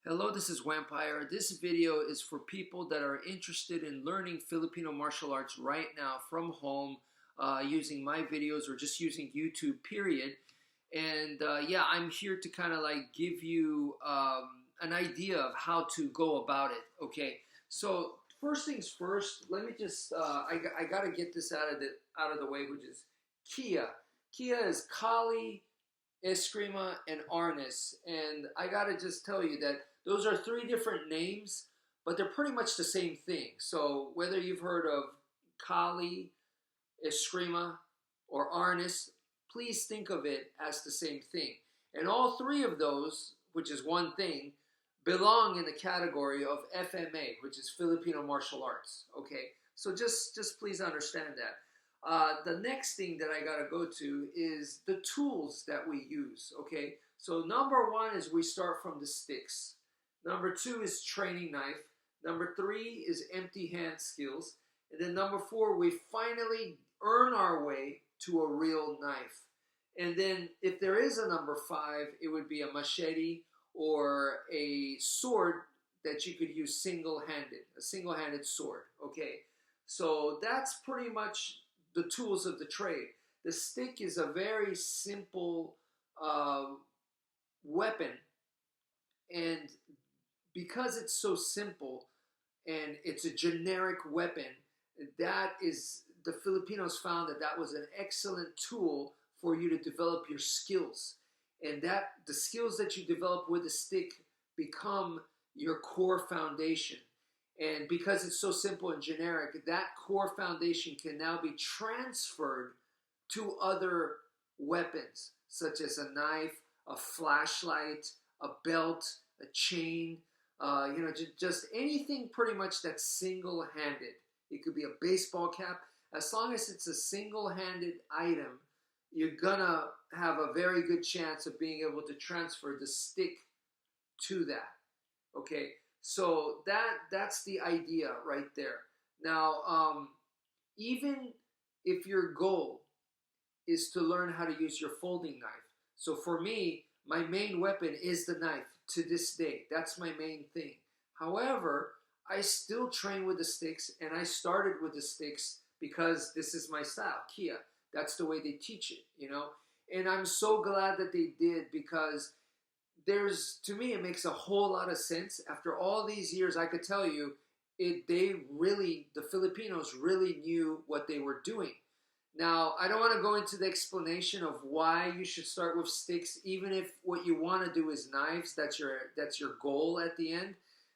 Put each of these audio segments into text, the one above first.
Hello, this is wmpyr. This video is for people that are interested in learning Filipino martial arts right now from home using my videos or just using YouTube, period. And yeah, I'm here to kind of like give you an idea of how to go about it. Okay, so first things first, let me just I got to get this out of the way, which is Kia. Kia is Kali Eskrima and Arnis, and I gotta just tell you that those are three different names, but they're pretty much the same thing. So whether you've heard of Kali Eskrima or Arnis, please think of it as the same thing. And all three of those, which is one thing, belong in the category of FMA, which is Filipino martial arts. Okay, so just please understand that. The next thing that I gotta go to is the tools that we use. Okay, so number one is we start from the sticks. Number two is training knife. Number three is empty hand skills. And then number four, we finally earn our way to a real knife. And then if there is a number five, it would be a machete or a sword that you could use single-handed, a single-handed sword. Okay, so that's pretty much the tools of the trade. The stick is a very simple weapon, and because it's so simple and it's a generic weapon, that is, the Filipinos found that that was an excellent tool for you to develop your skills, and that the skills that you develop with the stick become your core foundation. And because it's so simple and generic, that core foundation can now be transferred to other weapons, such as a knife, a flashlight, a belt, a chain, just anything pretty much that's single-handed. It could be a baseball cap. As long as it's a single-handed item, you're gonna have a very good chance of being able to transfer the stick to that. Okay, so that's the idea right there. Now, even if your goal is to learn how to use your folding knife, so for me, my main weapon is the knife to this day. That's my main thing. However, I still train with the sticks, and I started with the sticks because this is my style, Kia. That's the way they teach it, you know? And I'm so glad that they did, because to me, it makes a whole lot of sense. After all these years, I could tell you, the Filipinos really knew what they were doing. Now, I don't want to go into the explanation of why you should start with sticks, even if what you want to do is knives. That's your goal at the end,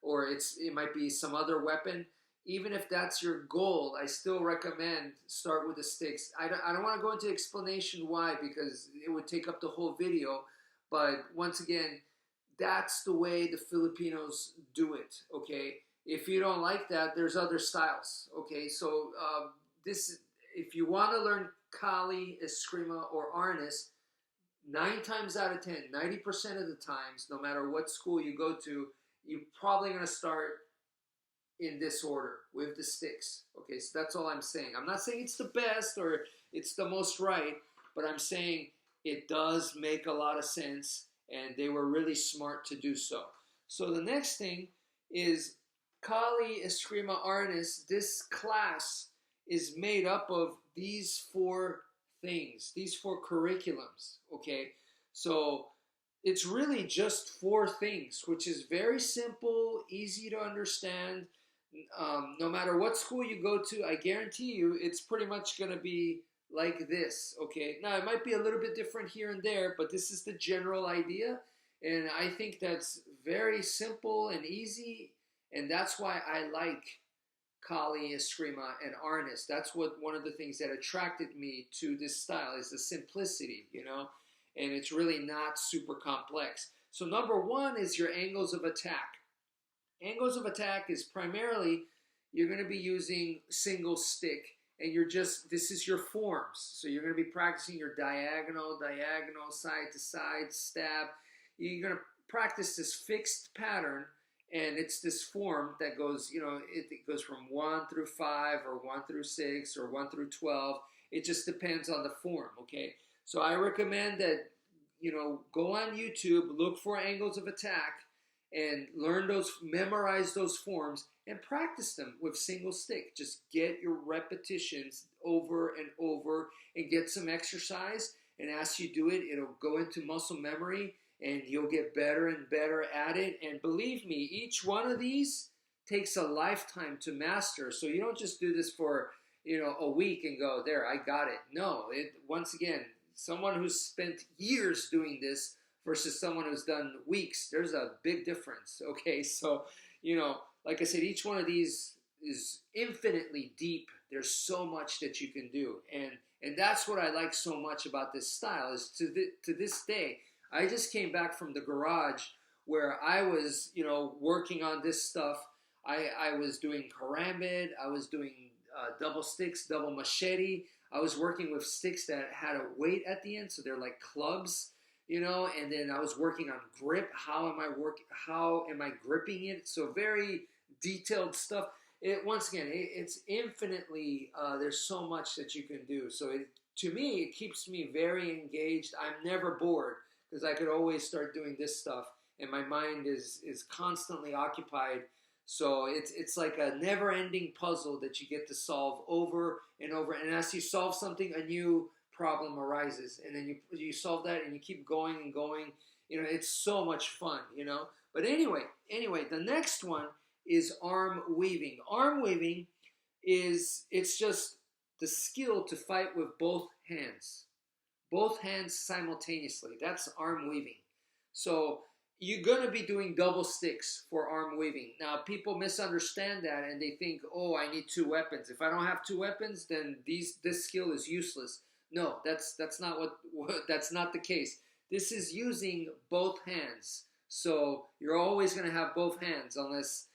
or it might be some other weapon. Even if that's your goal, I still recommend start with the sticks. I don't want to go into explanation why, because it would take up the whole video. But once again, that's the way the Filipinos do it. Okay, if you don't like that, there's other styles. Okay, so if you want to learn Kali, Eskrima, or Arnis, 9 times out of 10, 90% of the times, no matter what school you go to, you're probably going to start in this order with the sticks. Okay, so that's all I'm saying. I'm not saying it's the best or it's the most right, but I'm saying it does make a lot of sense, and they were really smart to do so. So the next thing is Kali Eskrima Arnis. This class is made up of these 4 things, these 4 curriculums, okay? So it's really just 4 things, which is very simple, easy to understand. No matter what school you go to, I guarantee you it's pretty much going to be like this, okay? Now, it might be a little bit different here and there, but this is the general idea, and I think that's very simple and easy, and that's why I like Kali, Eskrima, and Arnis. That's one of the things that attracted me to this style, is the simplicity, you know, and it's really not super complex. So number one is your angles of attack. Angles of attack is primarily, you're going to be using single stick, and this is your forms. So you're going to be practicing your diagonal, side to side, stab. You're going to practice this fixed pattern. And it's this form that goes, it goes from 1 through 5 or 1 through 6 or 1 through 12. It just depends on the form, okay? So I recommend that, go on YouTube, look for angles of attack, and learn those, memorize those forms, and practice them with single stick. Just get your repetitions over and over and get some exercise. And as you do it, it'll go into muscle memory and you'll get better and better at it. And believe me, each one of these takes a lifetime to master. So you don't just do this for, a week and go, there, I got it. No, once again, someone who's spent years doing this versus someone who's done weeks, there's a big difference. Okay, so like I said, each one of these is infinitely deep. There's so much that you can do, and that's what I like so much about this style. Is to this day, I just came back from the garage where I was working on this stuff. I was doing karambit. I was doing double sticks, double machete. I was working with sticks that had a weight at the end, so they're like clubs. And then I was working on grip. How am I gripping it? So very detailed stuff. Once again, it's infinitely, there's so much that you can do. So to me, it keeps me very engaged. I'm never bored because I could always start doing this stuff and my mind is constantly occupied. So it's like a never-ending puzzle that you get to solve over and over. And as you solve something, a new problem arises, and then you solve that, and you keep going and going. It's so much fun. But anyway, the next one is arm weaving. Arm weaving it's just the skill to fight with both hands simultaneously. That's arm weaving. So you're going to be doing double sticks for arm weaving. Now, people misunderstand that, and they think, oh, I need two weapons. If I don't have two weapons, then this skill is useless. No, that's not that's not the case. This is using both hands. So you're always going to have both hands unless,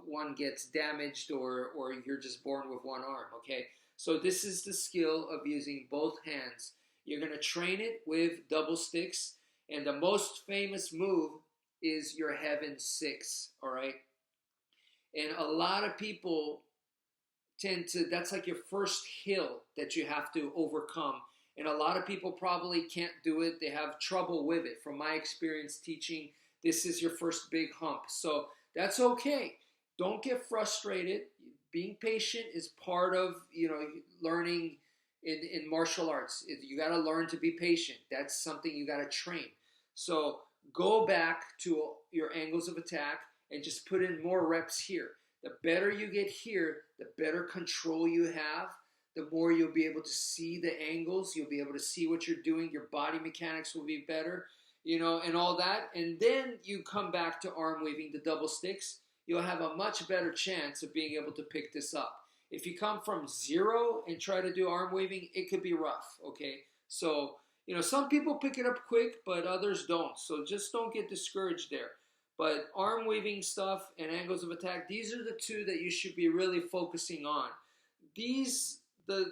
one gets damaged or you're just born with one arm, okay? So this is the skill of using both hands. You're going to train it with double sticks. And the most famous move is your Heaven Six, all right? And a lot of people that's like your first hill that you have to overcome. And a lot of people probably can't do it. They have trouble with it. From my experience teaching, this is your first big hump. So that's okay. Don't get frustrated. Being patient is part of, learning in martial arts. You got to learn to be patient. That's something you got to train. So go back to your angles of attack and just put in more reps here. The better you get here, the better control you have, the more you'll be able to see the angles. You'll be able to see what you're doing. Your body mechanics will be better, and all that. And then you come back to arm weaving, the double sticks. You'll have a much better chance of being able to pick this up. If you come from zero and try to do arm weaving, it could be rough, okay? So, some people pick it up quick, but others don't. So just don't get discouraged there. But arm weaving stuff and angles of attack, these are the two that you should be really focusing on. The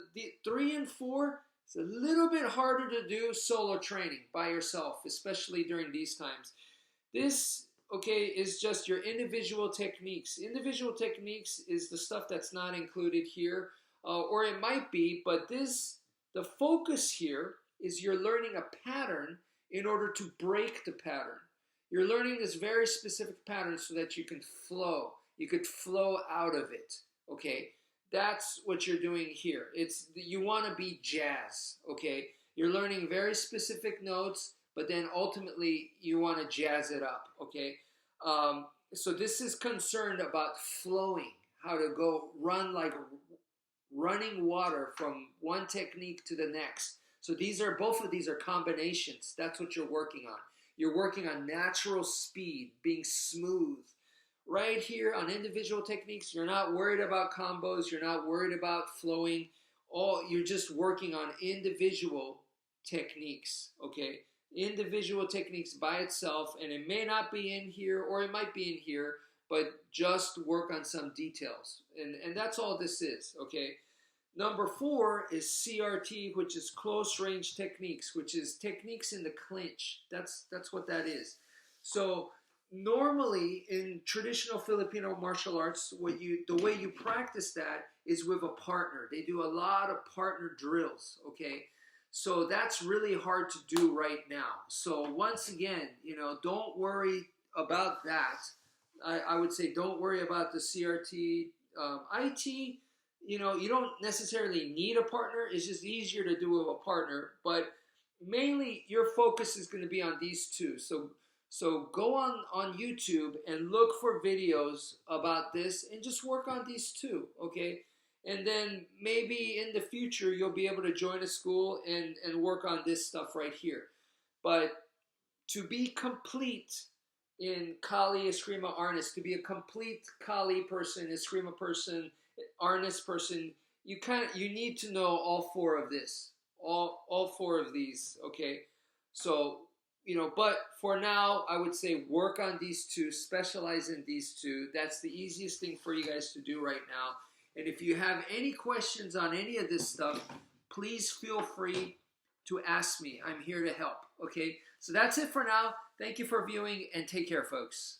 3 and 4, it's a little bit harder to do solo training by yourself, especially during these times. This, is just your individual techniques. Individual techniques is the stuff that's not included here, or it might be, but the focus here is you're learning a pattern in order to break the pattern. You're learning this very specific pattern so that you can flow. You could flow out of it, okay? That's what you're doing here. You want to be jazz, okay? You're learning very specific notes, but then ultimately you want to jazz it up, okay? So this is concerned about flowing, how to go run like running water from one technique to the next. So both of these are combinations. That's what you're working on. You're working on natural speed, being smooth. Right here on individual techniques, you're not worried about combos. You're not worried about flowing. You're just working on individual techniques, okay? Individual techniques by itself, and it may not be in here or it might be in here, but just work on some details. And that's all this is, okay? Number 4 is CRT, which is close range techniques, which is techniques in the clinch. That's what that is. So normally in traditional Filipino martial arts, the way you practice that is with a partner. They do a lot of partner drills, okay? So that's really hard to do right now. So once again, don't worry about that, I would say don't worry about the CRT. IT, you don't necessarily need a partner. It's just easier to do with a partner. But mainly your focus is going to be on these two. So go on YouTube and look for videos about this and just work on these two, okay? And then maybe in the future you'll be able to join a school and work on this stuff right here. But to be complete in Kali Eskrima Arnis, to be a complete Kali person, Eskrima person, Arnis person, you need to know all four of this, all four of these. Okay, so but for now, I would say work on these two, specialize in these two. That's the easiest thing for you guys to do right now. And if you have any questions on any of this stuff, please feel free to ask me. I'm here to help. Okay, so that's it for now. Thank you for viewing and take care, folks.